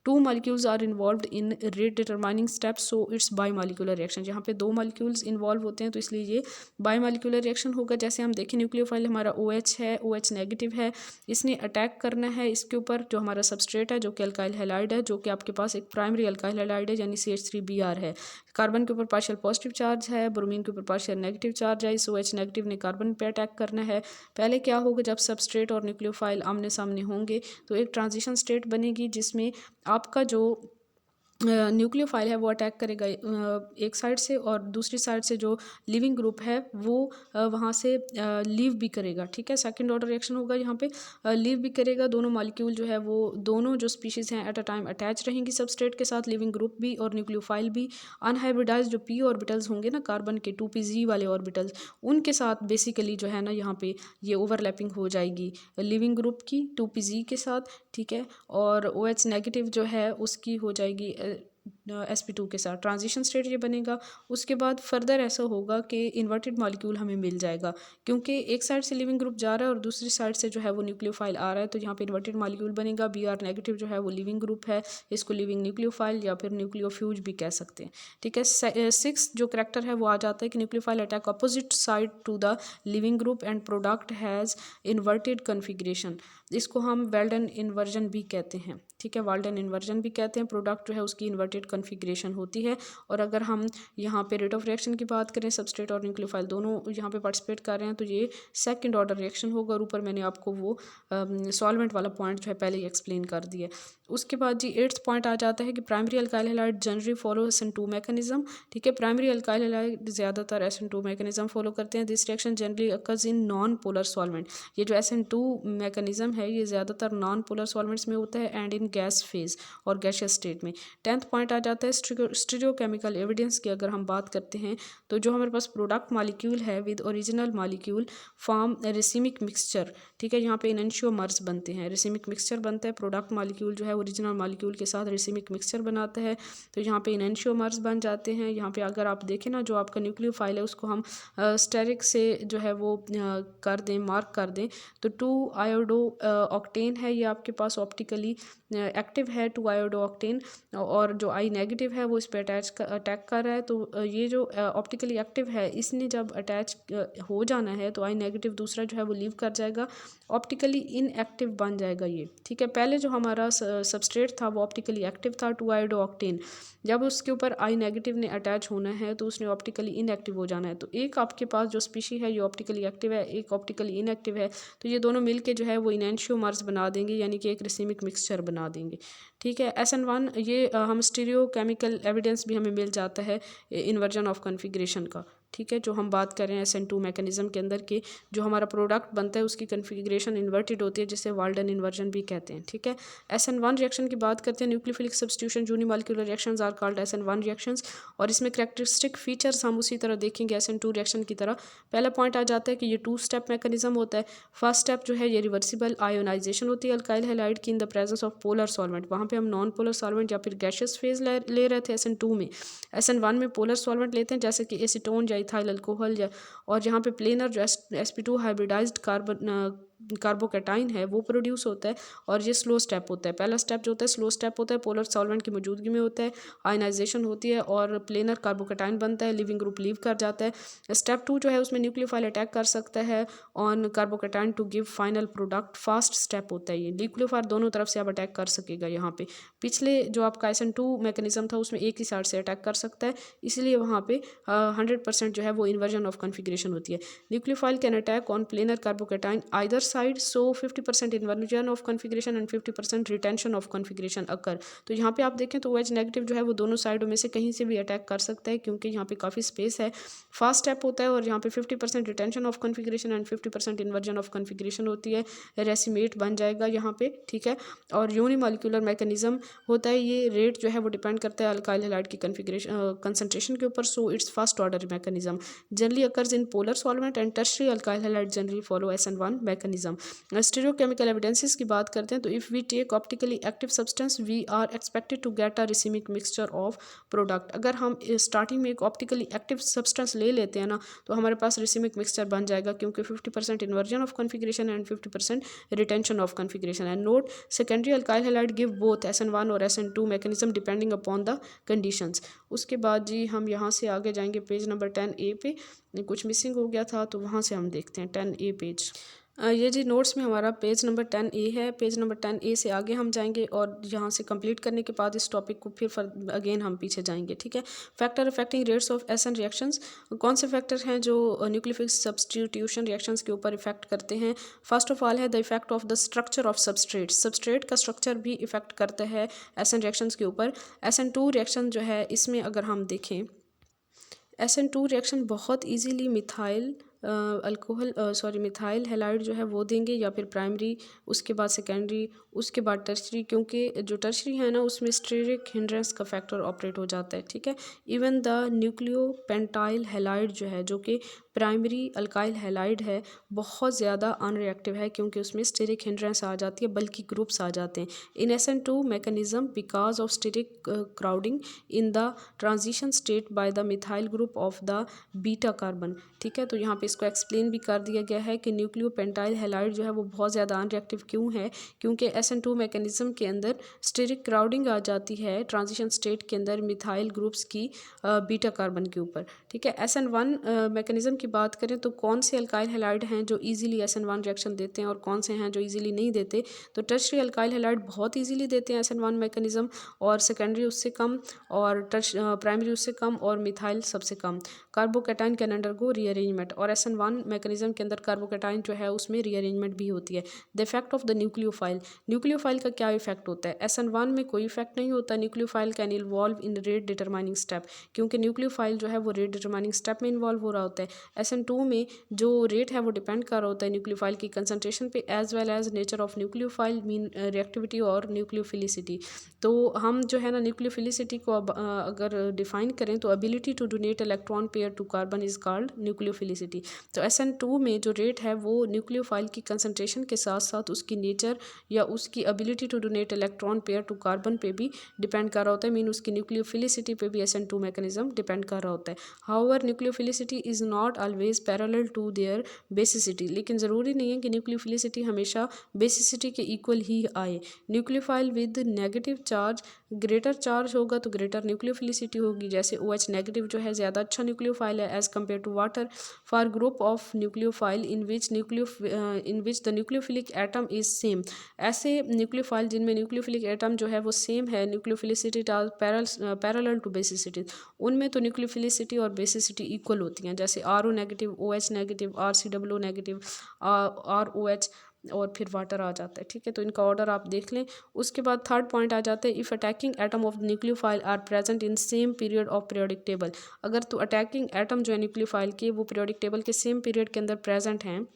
Two molecules are involved in rate determining steps, so it's bimolecular reaction. यहाँ पे दो मॉलिक्यूल्स इन्वॉल्व होते हैं तो इसलिए ये बाईमॉलिक्यूलर रिएक्शन होगा। जैसे हम देखें न्यूक्लियोफाइल हमारा OH है, OH नेगेटिव है, इसने अटैक करना है इसके ऊपर जो हमारा सबस्ट्रेट है जो कि अल्काइल हैलाइड है, जो कि आपके पास एक प्राइमरी अल्काइल हैलाइड है यानी CH3Br है। कार्बन के ऊपर पार्शियल पॉजिटिव चार्ज है, ब्रोमीन के ऊपर पार्शियल नेगेटिव चार्ज है। इस OH नेगेटिव ने कार्बन पे अटैक करना है। पहले क्या होगा, जब सबस्ट्रेट और न्यूक्लियोफाइल आमने सामने होंगे तो एक ट्रांजिशन स्टेट बनेगी जिसमें आपका जो न्यूक्लियोफाइल है वो अटैक करेगा एक साइड से, और दूसरी साइड से जो लिविंग ग्रुप है वो वहाँ से लीव भी करेगा, ठीक है। सेकंड ऑर्डर रिएक्शन होगा यहाँ पे, लीव भी करेगा। दोनों मॉलिक्यूल जो है वो दोनों जो स्पीशीज़ हैं एट अ टाइम अटैच रहेंगी सबस्ट्रेट के साथ, लिविंग ग्रुप भी और न्यूक्लियोफाइल भी। अनहाइब्रिडाइज जो p ऑर्बिटल्स होंगे ना कार्बन के 2pz वाले ऑर्बिटल्स, उनके साथ बेसिकली जो है ना यहाँ पे ये ओवरलैपिंग हो जाएगी लिविंग ग्रुप की 2pz के साथ, ठीक है। और OH नेगेटिव जो है उसकी हो जाएगी sp2 के साथ। ट्रांजिशन स्टेट ये बनेगा। उसके बाद फर्दर ऐसा होगा कि इन्वर्टेड मॉलिक्यूल हमें मिल जाएगा, क्योंकि एक साइड से लिविंग ग्रुप जा रहा है और दूसरी साइड से जो है वो न्यूक्लियोफाइल आ रहा है, तो यहाँ पे इन्वर्टेड मॉलिक्यूल बनेगा। Br नेगेटिव जो है वो लिविंग ग्रुप है, इसको लिविंग न्यूक्लियोफाइल या फिर न्यूक्लियोफ्यूज भी कह सकते हैं, ठीक है। सिक्स जो करैक्टर है वो आ जाता है कि nucleophile attack opposite side to the leaving group and product has inverted configuration. इसको हम वेल्डन इन्वर्जन भी कहते हैं, ठीक है, वाल्डन इन्वर्जन भी कहते हैं। प्रोडक्ट जो है उसकी इन्वर्टेड कन्फिग्रेशन होती है। और अगर हम यहाँ पे रेट ऑफ रिएक्शन की बात करें, सबस्ट्रेट और न्यूक्लियोफाइल दोनों यहाँ पे पार्टिसिपेट कर रहे हैं, तो ये सेकंड ऑर्डर रिएक्शन होगा। और ऊपर मैंने आपको वो सॉल्वेंट वाला पॉइंट जो है पहले ही एक्सप्लेन कर दिया। उसके बाद जी 8th पॉइंट आ जाता है कि primary alkyl halide generally follow SN2 mechanism, ठीक है। प्राइमरी अल्काइल हैलाइड ज़्यादातर SN2 मैकेनिज्म फॉलो करते हैं। This reaction generally occurs in non polar solvent. ये जो SN2 मैकेनिज्म है ये ज़्यादातर नॉन पोलर सॉल्वेंट्स में होता है एंड इन गैस फेज और गैशियस स्टेट में। 10th पॉइंट आ जाता है स्टीरियोकेमिकल एविडेंस की। अगर हम बात करते हैं तो जो हमारे पास प्रोडक्ट मॉलिक्यूल है with original molecule form racemic mixture, ठीक है। यहाँ पे इनएंशियोमर्स बनते हैं, रेसिमिक मिक्सचर बनता है। प्रोडक्ट मॉलिक्यूल जो है ओरिजिनल मॉलिक्यूल के साथ रेसिमिक मिक्सचर बनाता है, तो यहाँ पे इनएंशियोमर्स बन जाते हैं। यहाँ पे अगर आप देखें ना जो आपका न्यूक्लियोफाइल है उसको हम स्टेरिक से जो है वो कर दें, मार्क कर दें, तो 2 आयोडो ऑक्टेन है ये आपके पास ऑप्टिकली एक्टिव है 2 आयोडो ऑक्टेन, और जो I नेगेटिव है वो इस पर अटैक कर रहा है। तो ये जो ऑप्टिकली एक्टिव है इसने जब अटैच हो जाना है तो I नेगेटिव दूसरा जो है वो लीव कर जाएगा, ऑप्टिकली इनएक्टिव बन जाएगा ये, ठीक है। पहले जो हमारा सबस्ट्रेट था वो ऑप्टिकली एक्टिव था 2 आयोडो ऑक्टेन, जब उसके ऊपर I नेगेटिव ने अटैच होना है तो उसने ऑप्टिकली इनएक्टिव हो जाना है। तो एक आपके पास जो स्पीशी है ये ऑप्टिकली एक्टिव है, एक ऑप्टिकली इनएक्टिव है, तो ये दोनों मिलके जो है वो इनएंशियोमर्स बना देंगे, यानी कि एक रेसिमिक मिक्सचर बना देंगे, ठीक है। SN1 ये हम स्टीरियो केमिकल एविडेंस भी हमें मिल जाता है इन्वर्जन ऑफ कन्फिग्रेशन का, ठीक है। जो हम बात कर रहे हैं SN2 मैकेनिज्म के अंदर के जो हमारा प्रोडक्ट बनता है उसकी कन्फिग्रेशन इन्वर्टेड होती है, जिसे वाल्डन इन्वर्जन भी कहते हैं, ठीक है। SN1 रिएक्शन की बात करते हैं, nucleophilic substitution unimolecular reactions are called SN1 reactions, और इसमें कैरेक्टरिस्टिक फीचर्स हम उसी तरह देखेंगे SN2 रिएक्शन की तरह। पहला पॉइंट आ जाता है कि ये 2 स्टेप मैकेनिज्म होता है। फर्स्ट स्टेप जो है ये रिवर्सिबल आयोनाइजेशन होती है अल्काइल हैलाइड की इन the presence of polar solvent. वहाँ पे हम नॉन पोलर सॉल्वेंट या फिर गैशियस फेज ले रहे थे SN2 में। SN1 में पोलर सॉल्वेंट लेते हैं जैसे कि एसीटोन या इथाइल अल्कोहल और जहाँ पे प्लेनर जो sp2 हाइब्रिडाइज्ड कार्बोकैटाइन है वो प्रोड्यूस होता है। और ये स्लो स्टेप होता है। पहला स्टेप जो होता है स्लो स्टेप होता है, पोलर सॉल्वेंट की मौजूदगी में होता है, आयनाइजेशन होती है और प्लेनर कार्बोकैटाइन बनता है, लिविंग ग्रुप लीव कर जाता है। स्टेप 2 जो है उसमें न्यूक्लियोफाइल अटैक कर सकता है on carbocation to give final product. Fast step होता है ये। न्यूक्लियोफाइल दोनों तरफ से अब अटैक कर सकेगा। यहाँ पे पिछले जो आपका SN2 मैकेनिज्म था उसमें एक ही साइड से अटैक कर सकता है, इसलिए वहाँ पे 100% जो है वो इन्वर्जन ऑफ कॉन्फ़िगरेशन होती है। Nucleophile can attack on planar carbocation either side, so 50% inversion of configuration and 50% retention of configuration occur. तो यहाँ पे आप देखें तो OH नेगेटिव जो है वो दोनों साइडों में से कहीं से भी अटैक कर सकता है, क्योंकि यहाँ पे काफ़ी स्पेस है। फास्ट स्टेप होता है और यहाँ पे 50% retention of configuration and 50% inversion of configuration होती है। रेसिमेट बन जाएगा यहाँ पे, ठीक है। और यूनिमॉलिक्यूलर मैकेनिज्म होता है। ये रेट जो है वो डिपेंड करता है अल्काइल हैलाइड की कॉन्फ़िगरेशन कंसंट्रेशन के ऊपर, so it's first order mechanism generally occurs in polar solvent and tertiary alkyl halide generally follow SN1 mechanism. Stereochemical evidences की बात करते हैं तो if we take optically active substance we are expected to get a racemic mixture of product. अगर हम starting में एक optically active substance ले लेते हैं ना तो हमारे पास रिसिमिक मिक्सचर बन जाएगा, क्योंकि 50% inversion of configuration and 50% retention of configuration. And note secondary alkyl halide give both SN1 और SN2 mechanism depending upon the conditions. उसके बाद जी हम यहाँ से आगे जाएंगे पेज नंबर 10A पे। कुछ मिसिंग हो गया था तो वहाँ से हम देखते हैं 10A पेज। ये जी नोट्स में हमारा पेज नंबर 10A है। पेज नंबर 10A से आगे हम जाएंगे और यहाँ से कंप्लीट करने के बाद इस टॉपिक को फिर अगेन हम पीछे जाएंगे, ठीक है। Factor affecting rates of SN reactions. कौन से फैक्टर हैं जो न्यूक्लियोफिलिक सब्स्टिट्यूशन रिएक्शंस के ऊपर इफेक्ट करते हैं? फर्स्ट ऑफ ऑल है the effect of the structure of substrate. Substrate का स्ट्रक्चर भी इफेक्ट करता है SN रिएक्शंस के ऊपर। SN2 रिएक्शन जो है इसमें अगर हम देखें SN2 रिएक्शन बहुत ईजीली मिथाइल मिथाइल हैलाइड जो है वो देंगे, या फिर प्राइमरी, उसके बाद सेकेंडरी, उसके बाद टर्शरी, क्योंकि जो टर्शरी है ना उसमें स्टेरिक हिंड्रेंस का फैक्टर ऑपरेट हो जाता है, ठीक है। इवन द न्यूक्लियोपेंटाइल हैलाइड जो है, जो कि प्राइमरी अल्काइल हैलाइड है, बहुत ज़्यादा अनरिएक्टिव है क्योंकि उसमें स्टेरिक हिंड्रेंस आ जाती है, बल्कि ग्रुप्स आ जाते हैं in SN2 mechanism because of steric crowding in the transition state by the methyl group of the beta carbon, ठीक है। तो यहाँ पे इसको एक्सप्लेन भी कर दिया गया है कि न्यूक्लियोपेंटाइल हैलाइड जो है वो बहुत ज़्यादा अनरिएक्टिव क्यों है, क्योंकि SN2 मैकेनिज्म के अंदर स्टेरिक क्राउडिंग आ जाती है ट्रांजिशन स्टेट के अंदर मिथाइल ग्रुप्स की बीटा कार्बन के ऊपर, ठीक है। SN1 मैकेनिज्म की बात करें तो कौन से अल्काइल हैलाइड हैं जो इजीली SN1 रिएक्शन देते हैं और कौन से हैं जो इजीली नहीं देते? तो टर्शरी अल्काइल हैलाइड बहुत इजीली देते हैं SN1 मैकेनिज्म, और सेकेंडरी उससे कम, और प्राइमरी उससे कम, और मिथाइल सबसे कम। कार्बोकैटाइन कैन अंडरगो रीअरेंजमेंट, और SN1 मैकेनिज्म के अंदर कार्बोकैटाइन जो है उसमें रीअरेंजमेंट भी होती है। The effect of the nucleophile. Nucleophile का क्या इफेक्ट होता है? SN1 में कोई इफेक्ट नहीं होता। Nucleophile can involve in rate determining step, क्योंकि न्यूक्लियोफाइल जो है वो रेट डिटरमाइनिंग स्टेप में इन्वॉल्व हो रहा होता है। SN2 में जो रेट है वो डिपेंड कर रहा होता है न्यूक्लियोफाइल की कंसंट्रेशन पे, as well as nature of nucleophile mean reactivity और न्यूक्लियोफिलिसिटी। तो हम जो है ना न्यूक्लियोफिलिसिटी को अगर डिफाइन करें तो ability to donate electron pair to carbon is called nucleophilicity. तो SN2 में जो रेट है वो न्यूक्लियोफाइल की कंसंट्रेशन के साथ साथ उसकी नेचर या उसकी ability to donate electron pair to carbon पे भी डिपेंड कर रहा होता है, मीन उसकी न्यूक्लियोफिलिसिटी पे भी SN2 मैकेनिज्म डिपेंड कर रहा होता है। However nucleophilicity is not always parallel to their basicity, लेकिन ज़रूरी नहीं है कि न्यूक्लियोफिलिसिटी हमेशा बेसिसिटी के इक्वल ही आए। Nucleophile with negative charge greater charge होगा तो ग्रेटर न्यूक्लियोफिलिसिटी होगी, जैसे OH नेगेटिव जो है ज़्यादा अच्छा न्यूक्लियोफाइल है as compared to water. For group of nucleophile in which the nucleophilic atom is same, ऐसे न्यूक्लियोफाइल जिनमें न्यूक्लियोफिलिक एटम जो है वो सेम है, न्यूक्लियोफिलिसिटी पैरेलल टू बेसिसिटी, उनमें तो न्यूक्लियोफिलिसिटी और बेसिसिटी इक्वल होती हैं, जैसे RO negative, OH negative, RCOO negative, ROH, और फिर वाटर आ जाता है, ठीक है। तो इनका ऑर्डर आप देख लें। उसके बाद थर्ड पॉइंट आ जाता है, if attacking atom of nucleophile are present in same period of periodic table, अगर तो अटैकिंग एटम जो है न्यूक्लियोफाइल के वो पीरियोडिक टेबल के सेम पीरियड के अंदर प्रेजेंट हैं,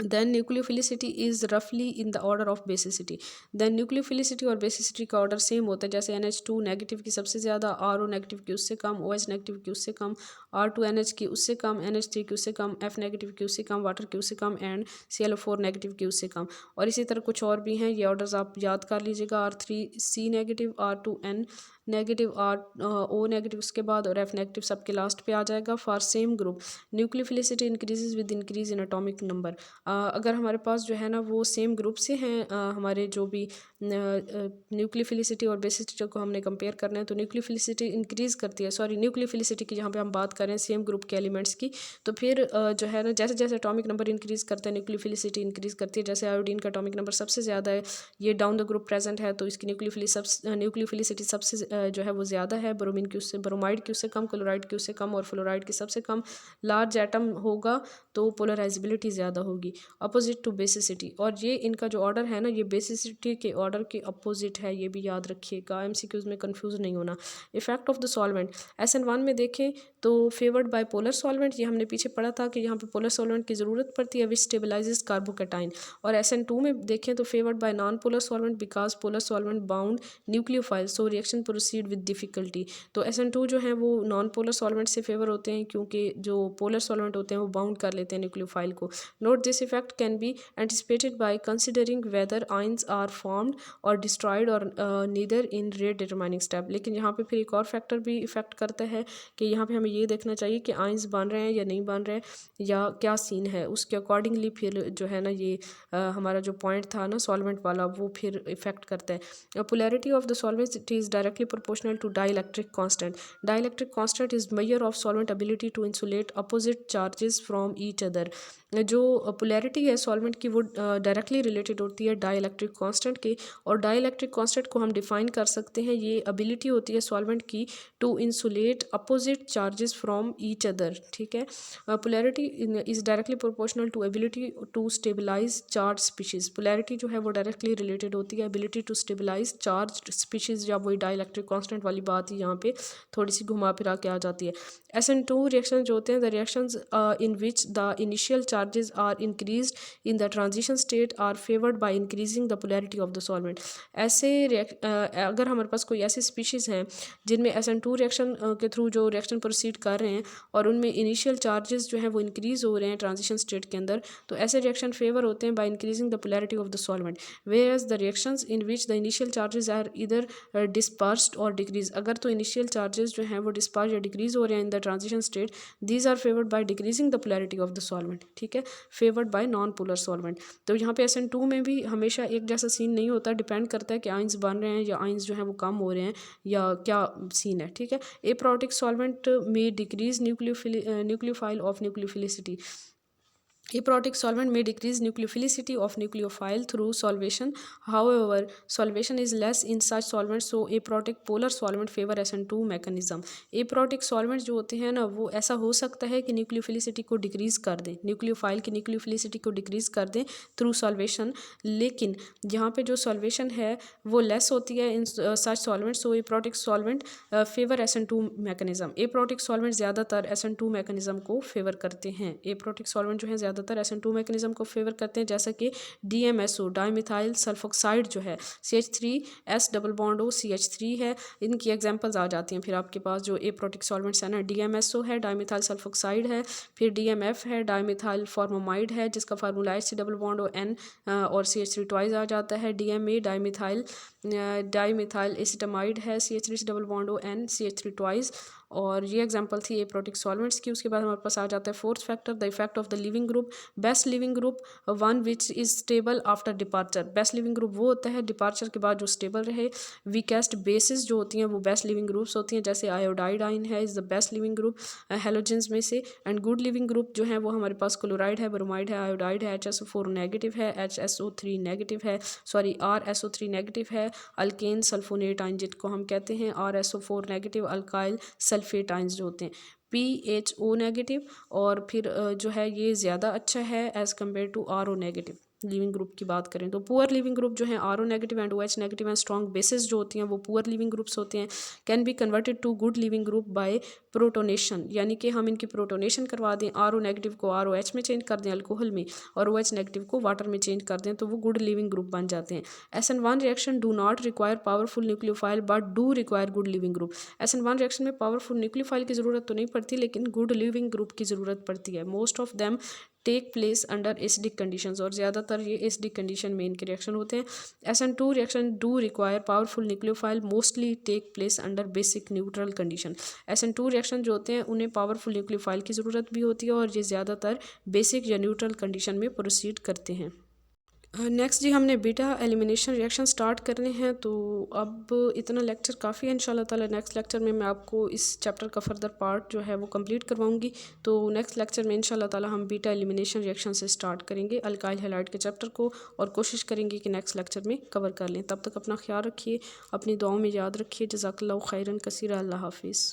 देन न्यूक्लियोफिलिसिटी इज़ रफली in the order of basicity. Then nucleophilicity और बेसिसिटी का ऑर्डर सेम होता है, जैसे NH2 नेगेटिव की सबसे ज़्यादा, RO नेगेटिव की उससे कम, OH नेगेटिव की उससे कम, R2NH की उससे कम, NH3 की उससे कम, F नेगेटिव की उससे कम, वाटर की उससे कम एंड ClO4 नेगेटिव की उससे कम। और इसी तरह कुछ और भी हैं, ये ऑर्डर्स आप याद कर लीजिएगा। R3C negative, R2N negative, O negative उसके बाद और F नेगेटिव सबके लास्ट पे आ जाएगा। For same group nucleophilicity increases with increase in atomic number. अगर हमारे पास जो है ना वो सेम ग्रुप से हैं, हमारे जो भी न्यूक्लियोफिलिसिटी और बेसिसिटी को हमने कंपेयर करना है, तो न्यूक्लियोफिलिसिटी इंक्रीज़ करती है, सॉरी न्यूक्लियोफिलिसिटी की जहाँ पे हम बात कर रहे हैं सेम ग्रुप के एलिमेंट्स की, तो फिर जो है ना जैसे जैसे एटॉमिक नंबर इंक्रीज़ करता है न्यूक्लियोफिलिसिटी इंक्रीज़ करती है। जैसे आयोडीन का एटॉमिक नंबर सबसे ज़्यादा है, ये डाउन द ग्रुप प्रेजेंट है, तो इसकी न्यूक्लियोफिलिसिटी सबसे जो है वो ज़्यादा है। ब्रोमीन की उससे, ब्रोमाइड की उससे कम, क्लोराइड की उससे कम और फ्लोराइड की सबसे कम। लार्ज एटम होगा तो पोलराइजेबिलिटी ज़्यादा होगी, अपोजिट टू बेसिसिटी। और ये इनका जो ऑर्डर है ना ये बेसिसिटी के ऑर्डर के अपोजिट है, ये भी याद रखिएगा, MCQs में कंफ्यूज नहीं होना। Effect of the solvent, SN1 में देखें तो फेवर्ड बाय पोलर सॉल्वेंट, ये हमने पीछे पढ़ा था कि यहाँ पे पोलर सॉल्वेंट की ज़रूरत पड़ती है विच स्टेबलाइजेस कार्बोकेटाइन। और SN2 में देखें तो favoured by non polar solvent because polar solvent bound nucleophile so reaction proceed with difficulty. तो SN2 जो है वो नॉन पोलर सॉल्वेंट से फेवर होते हैं क्योंकि जो पोलर सॉल्वेंट होते हैं वो बाउंड कर लेते हैं न्यूक्लियोफाइल को। Note this effect can be anticipated by considering whether ions are formed और डिस्ट्रॉयड और neither in rate determining step. लेकिन यहाँ पे फिर एक और फैक्टर भी इफेक्ट करता है कि यहाँ पे हमें ये देखना चाहिए कि आयंस बन रहे हैं या नहीं बन रहे या क्या सीन है, उसके अकॉर्डिंगली फिर जो है ना ये हमारा जो पॉइंट था ना सॉल्वेंट वाला वो फिर इफेक्ट करता है। Polarity of the solvent it is directly proportional to dielectric constant. Dielectric constant is measure of solvent ability to insulate opposite charges from each other. जो पोलैरिटी है सॉल्वेंट की वो डायरेक्टली रिलेटेड होती है डाइलेक्ट्रिक कांस्टेंट के। और dielectric constant को हम डिफाइन कर सकते हैं, ये एबिलिटी होती है सॉल्वेंट की to insulate opposite charges from each other. ठीक है, polarity is directly proportional to ability to stabilise charge species. Polarity जो है वो डायरेक्टली रिलेटेड होती है ability to stabilise charge species, या वही डाइलेक्ट्रिक कांस्टेंट वाली बात ही यहाँ पे थोड़ी सी घुमा फिरा के आ जाती है। SN2 रिएक्शन जो होते हैं the reactions in which the initial charges are increased in the transition state are favoured by increasing the polarity of the solvent. ऐसे अगर हमारे पास कोई ऐसी स्पीशीज़ हैं जिनमें SN2 रिएक्शन के थ्रू जो रिएक्शन प्रोसीड कर रहे हैं और उनमें इनिशियल चार्जेस जो हैं वो इंक्रीज़ हो रहे हैं ट्रांजिशन स्टेट के अंदर, तो ऐसे रिएक्शन फेवर होते हैं by increasing the polarity of the solvent. Whereas the reactions in which the initial charges are either dispersed और डिक्रीज, अगर तो इनिशियल चार्जेस जो हैं वो डिस्पर्स या डिक्रीज हो रहे हैं in the transition state, these are favoured by decreasing the polarity of the solvent. ठीक है, favoured by non polar solvent. तो यहाँ पे SN2 में भी हमेशा एक जैसा सीन नहीं होता, डिपेंड करता है कि आइंस बन रहे हैं या आइंस जो है वो कम हो रहे हैं या क्या सीन है। ठीक है, एप्रोटिक सॉल्वेंट में decrease nucleophile of nucleophilicity. Aprotic solvent may decrease nucleophilicity of nucleophile through solvation. However, solvation is less in such solvents, so aprotic polar solvent favor SN2 mechanism. Aprotic solvents जो होते हैं ना वो ऐसा हो सकता है कि न्यूक्लियोफिलिसिटी को डिक्रीज कर दें, न्यूक्लियोफाइल की न्यूक्लियोफिलिसिटी को डिक्रीज कर दें थ्रू सॉल्वेशन, लेकिन यहाँ पे जो सॉल्वेशन है वो लेस होती है in such solvent, so aprotic solvent favour SN2 mechanism. Aprotic solvent ज़्यादातर SN2 मैकेनिज्म को फेवर करते हैं। एप्रोटिक सॉल्वेंट जो है ज़्यादातर SN2 मैकेनिज्म को फेवर करते हैं, जैसा कि DMSO डाइमिथाइल सल्फोक्साइड जो है CH3S double bond O CH3 है, इनकी एग्जांपल्स आ जाती हैं। फिर आपके पास जो एप्रोटिक सॉल्वेंट्स है ना DMSO है डाइमिथाइल सल्फोक्साइड है, फिर DMF है डाइमिथाइल फॉर्मोमाइड है जिसका formula H double bond O N और CH3 ट्वाइस आ जाता है। DMA डाइमिथाइल एसिटामाइड है CH3 double bond O N CH3 twice, और ये एग्जांपल थी एप्रोटिक सॉल्वेंट्स की। उसके बाद हमारे पास आ जाता है fourth factor the effect of the leaving group. Best leaving group one which is stubble after departure. Best leaving group वो होता है डिपार्चर के बाद जो स्टेबल रहे। वीकेस्ट बेसिस जो होती हैं वो बेस्ट लिविंग ग्रुप्स होती हैं, जैसे आयोडाइडाइन है is the best leaving group halogens में से। एंड गुड लिविंग ग्रुप जो है वो हमारे पास क्लोराइड है, ब्रोमाइड है, आयोडाइड है, HSO4 नेगेटिव है, HSO3 नेगेटिव है, सॉरी RSO3 नेगेटिव है, अल्केन सल्फोनेट आइन जिनको हम कहते हैं, RSO4 negative alkyl sulphate ions जो होते हैं, PHO नेगेटिव, और फिर जो है ये ज़्यादा अच्छा है as compared to RO negative. Leaving group की बात करें तो पुअर लिविंग ग्रुप जो है R O negative and O H negative and strong bases जो होती हैं वो पुअर लिविंग ग्रुप्स होते हैं। Can be converted to good leaving group by protonation, यानी कि हम इनकी प्रोटोनेशन करवा दें, आर ओ नेगेटिव को आर ओ एच में चेंज कर दें अल्कोहल में, और ओ एच नेगेटिव को वाटर में चेंज कर दें, तो वो गुड लिविंग ग्रुप बन जाते हैं। SN1 reaction do not require powerful nucleophile but do require good leaving group. SN1 reaction में पावरफुल न्यूक्लियोफाइल की ज़रूरत तो नहीं पड़ती, लेकिन गुड लिविंग ग्रुप की ज़रूरत पड़ती है। Most of them take place under acidic conditions, और ज़्यादातर ये एसिडिक कंडीशन में इनके रिएक्शन होते हैं। SN2 reaction do require powerful nucleophile mostly take place under basic neutral condition. SN2 reaction जो होते हैं उन्हें पावरफुल न्यूक्लियोफाइल की ज़रूरत भी होती है, और ये ज़्यादातर बेसिक या न्यूट्रल कंडीशन में प्रोसीड करते हैं। नेक्स्ट जी हमने बीटा एलिमिनेशन रिएक्शन स्टार्ट करने हैं, तो अब इतना लेक्चर काफ़ी है। इंशाल्लाह ताला नेक्स्ट लेक्चर में मैं आपको इस चैप्टर का फर्दर पार्ट जो है वो कंप्लीट करवाऊंगी। तो नेक्स्ट लेक्चर में इंशाल्लाह ताला हम बीटा एलिमिनेशन रिएक्शन से स्टार्ट करेंगे अल्काइल हैलाइड के चैप्टर को, और कोशिश करेंगे कि नेक्स्ट लेक्चर में कवर कर लें। तब तक अपना ख्याल रखिए, अपनी दुआओं में याद रखिए। जज़ाकल्लाहु खैरन कसीरा। अल्लाह हाफिज़।